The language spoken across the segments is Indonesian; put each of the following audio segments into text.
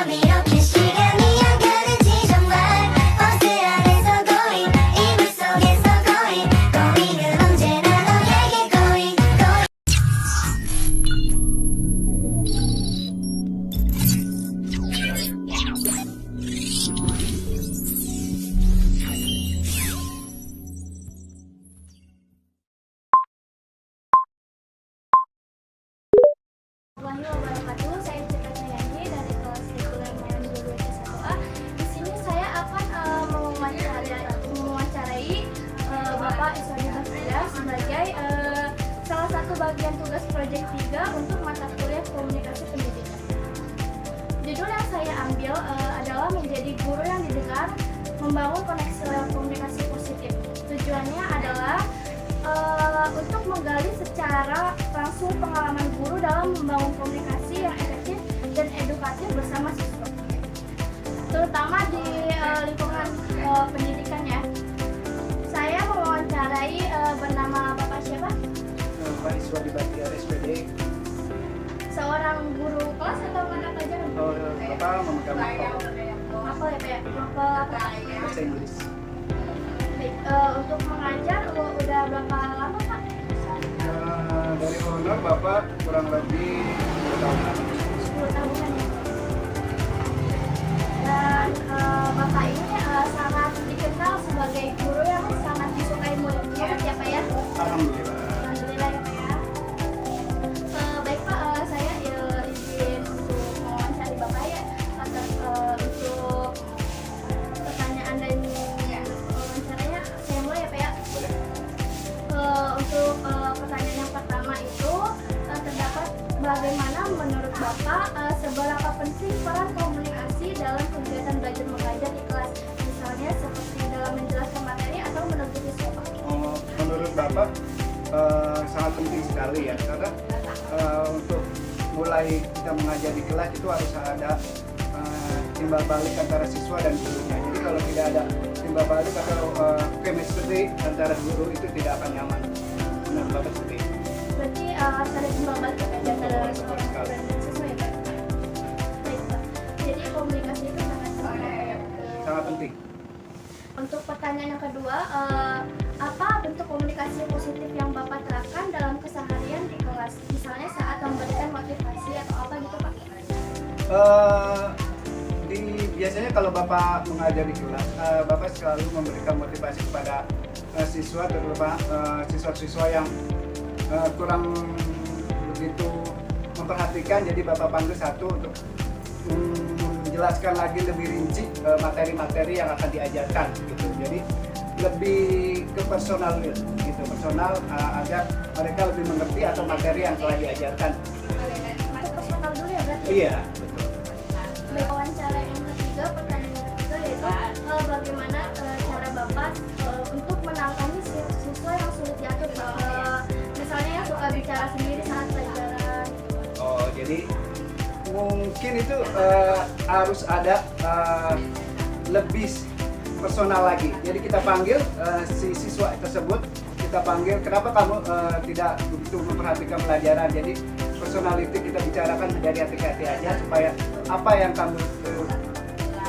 처럼 이렇게 시간이 안 가는지 정말 버스 안에서 going 이불 속에서 going 언제나 너에게 going Warahmatullahi wabarakatuh. Saya Citra Sayani dari kelas reguler Mandiri 1A. Di sini saya akan mewawancarai Bapak Iswadi Basria sebagai salah satu bagian tugas proyek 3 untuk mata kuliah komunikasi pendidikan. Judul yang saya ambil adalah menjadi guru yang didengar, membangun koneksi komunikasi positif. Tujuannya adalah untuk menggali secara langsung pengalaman guru dalam membangun komunikasi yang efektif dan edukatif bersama siswa, terutama di lingkungan pendidikan ya. Saya mewawancarai bernama Bapak siapa? Pak Iswadi Basria SPD. Seorang guru kelas atau mata pelajaran? Bapak memegang mapel Apa ya Pak? Mapel apa? bahasa Inggris. Baik, untuk mengajar udah berapa lama Pak? Dari honor Bapak kurang lebih 10 tahunan. 10 tahunan ya. Dan Bapak ini sangat dikenal sebagai guru yang sangat disukai murid-murid ya Pak ya? Alhamdulillah. Alhamdulillah ya Pak ya. Baik Pak, saya izin untuk mewawancari Bapak ya atas untuk pertanyaan dan wawancaranya. Saya mulai ya Pak ya. Boleh. Untuk pertanyaan yang pertama itu terdapat bagaimana menurut Bapak seberapa penting peran komunikasi dalam kegiatan belajar mengajar di kelas, misalnya seperti dalam menjelaskan materi atau menegur siswa Pak? Menurut Bapak sangat penting sekali ya, karena untuk mulai kita mengajar di kelas itu harus ada timbal balik antara siswa dan gurunya. Jadi kalau tidak ada timbal balik atau chemistry antara guru itu tidak akan nyaman. Menurut Bapak seperti itu. Berarti harus ada timbal balik ya Pak, antara Betul sekali. dan siswa ya Pak? Baik Pak, jadi komunikasi itu sangat Sangat penting. Untuk pertanyaan yang kedua, apa bentuk komunikasi positif yang Bapak terapkan dalam keseharian di kelas? Misalnya saat memberikan motivasi atau apa gitu Pak? Biasanya kalau Bapak mengajar di kelas, Bapak selalu memberikan motivasi kepada siswa, terutama siswa-siswa yang kurang begitu memperhatikan. Jadi Bapak panggil satu untuk menjelaskan lagi lebih rinci materi-materi yang akan diajarkan gitu. Jadi lebih ke personal gitu, personal agar mereka lebih mengerti atau materi yang telah diajarkan. Masuk personal dulu ya berarti? Iya, betul. Baik, wawancara yang ketiga, pertanyaan yang ketiga yaitu bagaimana cara Bapak untuk menangani siswa yang sulit diatur Pak? Misalnya yang suka bicara sendiri saat pelajaran. Oh, jadi mungkin itu harus ada lebih personal lagi. Jadi kita panggil si siswa tersebut, kita panggil, kenapa kamu tidak begitu memperhatikan pelajaran? Jadi personality kita bicarakan dari hati-hati aja supaya apa yang kamu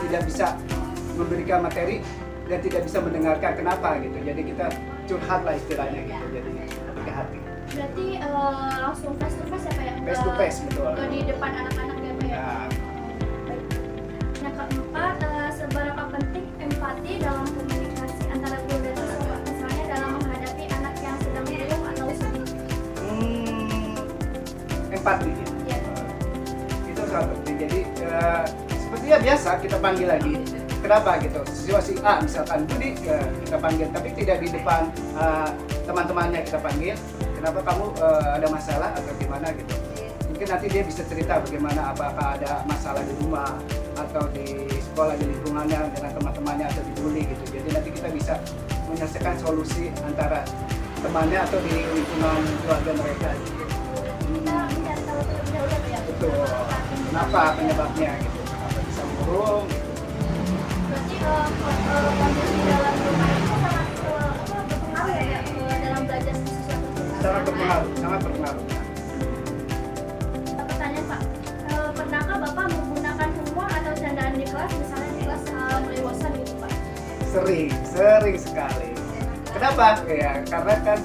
tidak bisa memberikan materi dan tidak bisa mendengarkan, kenapa gitu. Jadi kita curhat lah istilahnya gitu. Jadi ke hati. Berarti langsung face to face ya Pak ya? Face to face, betul. Ke di depan anak-anak ya Pak ya? Nah, Baik. Yang keempat, seberapa penting empati dalam komunikasi antara guru dan siswa Pak? Misalnya dalam menghadapi anak yang sedang bingung atau sedih. empati ya. Ya. Itu sangat penting. Jadi sepertinya biasa kita panggil lagi. Kenapa gitu? Siswa si A misalkan Budi kita panggil, tapi tidak di depan teman-temannya kita panggil. Kenapa kamu ada masalah atau gimana gitu? Mungkin nanti dia bisa cerita bagaimana, apakah ada masalah di rumah atau di sekolah, di lingkungannya dengan teman-temannya atau dibully gitu. Jadi nanti kita bisa menyelesaikan solusi antara temannya atau di lingkungan keluarga mereka. Kita mencari tahu terlebih dahulu ya. Betul. Kenapa penyebabnya gitu? Kenapa bisa murung? Gitu. Berarti kondisi dalam rumah itu sangat berpengaruh ya dalam belajar siswa tersebut. Sangat berpengaruh, sangat berpengaruh. Pertanyaan Pak, pernahkah Bapak menggunakan humor atau Sering sekali. Kenapa? Ya, karena kan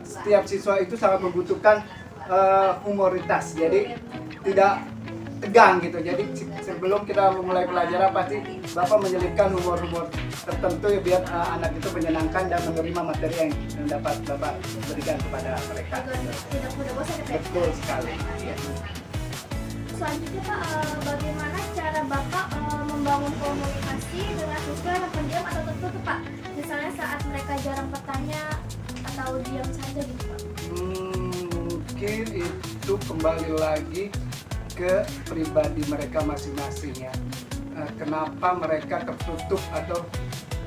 setiap siswa itu sangat membutuhkan humoritas, jadi tidak tegang gitu. Jadi sebelum kita memulai pelajaran pasti Bapak menyelipkan humor-humor tertentu ya, biar anak itu menyenangkan dan menerima materi yang dapat Bapak berikan kepada mereka. Agar tidak mudah bosan ya Pak. Betul sekali. Ya. Selanjutnya Pak, bagaimana cara Bapak membangun komunikasi dengan siswa yang pendiam atau tertutup Pak? Misalnya saat mereka jarang bertanya atau diam saja gitu Pak. Mungkin itu kembali lagi ke pribadi mereka masing-masing ya. Kenapa mereka tertutup atau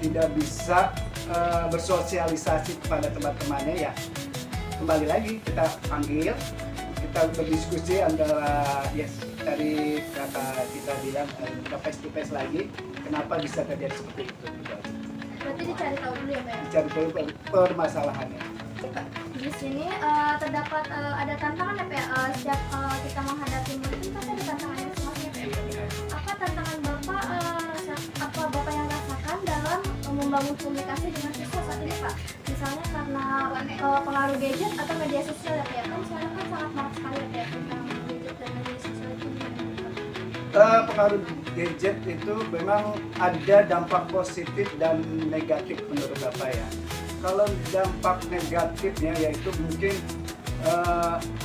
tidak bisa bersosialisasi kepada teman-temannya ya? Kembali lagi kita panggil, kita berdiskusi antara dari kata kita bilang kita face to face lagi, kenapa bisa terjadi seperti itu? Berarti dicari tahu dulu ya Pak ya? Cari tahu permasalahannya. Pak, di sini terdapat ada tantangan ya Pak ya? Setiap kita menghadapi murid pasti ada tantangannya masing-masing ya Pak ya? Apa tantangan Bapak, apa Bapak yang rasakan dalam membangun komunikasi dengan siswa saat ini Pak? Misalnya karena pengaruh gadget atau media sosial ya Pak ya? Kan sekarang kan sangat marak sekali ya Pak ya tentang gadget dan media sosial itu. Pengaruh gadget itu memang ada dampak positif dan negatif menurut Bapak ya. Kalau dampak negatifnya yaitu mungkin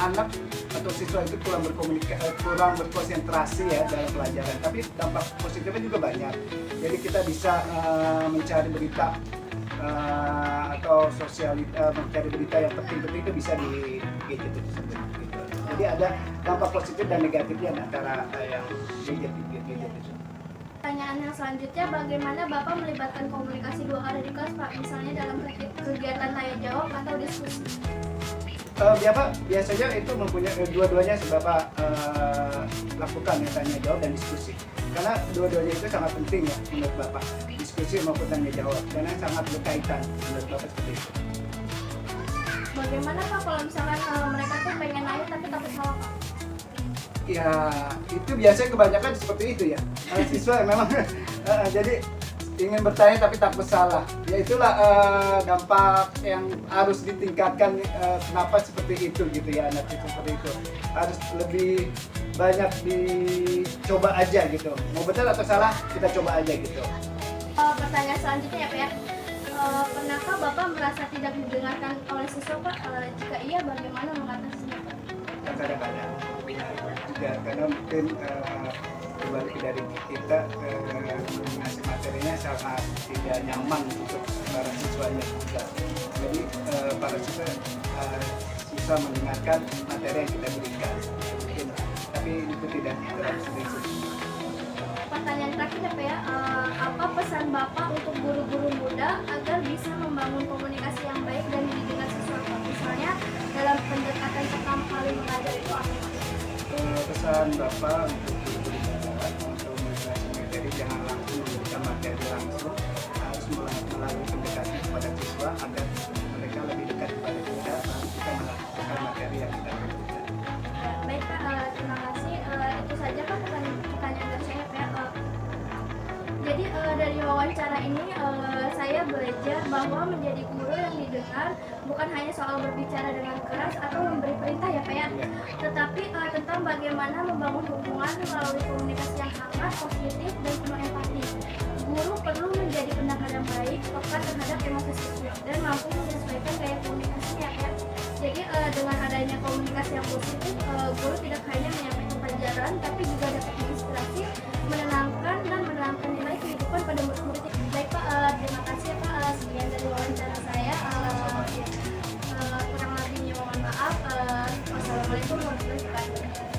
anak atau siswa itu kurang berkonsentrasi ya dalam pelajaran. Tapi dampak positifnya juga banyak. Jadi kita bisa mencari berita atau mencari berita yang penting-penting itu bisa di gadget itu sendiri. Gitu. Jadi ada dampak positif dan negatifnya antara yang gadget itu. Pertanyaan yang selanjutnya, bagaimana Bapak melibatkan komunikasi dua kali di kelas Pak? Misalnya dalam kegiatan tanya jawab atau diskusi? Biasanya itu mempunyai dua-duanya Bapak lakukan ya, tanya jawab dan diskusi. Karena dua-duanya itu sangat penting ya menurut Bapak, diskusi maupun tanya jawab, karena sangat berkaitan menurut Bapak seperti itu. Bagaimana Pak kalau misalkan mereka tuh pengen nanya tapi takut salah Pak? Ya itu biasanya kebanyakan seperti itu ya, siswa memang jadi ingin bertanya tapi takut salah. Ya itulah dampak yang harus ditingkatkan. Kenapa seperti itu gitu ya, anak itu seperti itu harus lebih banyak dicoba aja gitu. Mau betul atau salah kita coba aja gitu. Pertanyaan selanjutnya ya Pak ya. Pernahkah Bapak merasa tidak didengarkan oleh siswa Pak? Jika iya, bagaimana mengatasinya Pak? Kadang-kadang juga karena mungkin kembali dari kita ngasih materinya sangat tidak nyaman untuk para siswanya juga. Jadi para siswa susah mendengarkan materi yang kita berikan mungkin, tapi itu tidak terlalu sering. Pertanyaan terakhir ya Pak ya, apa pesan Bapak untuk guru-guru muda agar bisa membangun komunikasi yang baik dan dididik siswa Pak? Misalnya dalam pendekatan pertama kali mengajar itu apa? Pesan Bapak untuk guru-guru muda untuk menjelaskan materi jangan langsung memberikan materi langsung, harus melalui pendekatan kepada siswa agar mereka lebih dekat kepada kita, lalu kita melakukan materi yang kita berikan. Baik Pak, terima kasih. Itu saja Pak pertanyaan dari saya Pak. Jadi dari wawancara ini saya belajar bahwa menjadi guru yang didengar bukan hanya soal berbicara dengan keras atau memberi perintah ya Pak ya, tetapi tentang bagaimana membangun hubungan melalui komunikasi yang hangat, positif, dan penuh empati. Guru perlu menjadi pendengar yang baik, peka terhadap emosi siswa, dan mampu menyesuaikan gaya komunikasinya ya Pak ya. Jadi dengan adanya komunikasi yang positif, guru tidak hanya menyampaikan pelajaran, tapi juga dapat menginspirasi, menenangkan, dan menanamkan nilai kehidupan pada murid-murid. Baik Pak, terima kasih ya Pak. Sekian dari wawancara saya. Kurang lebihnya mohon maaf. Wassalamualaikum warahmatullahi wabarakatuh.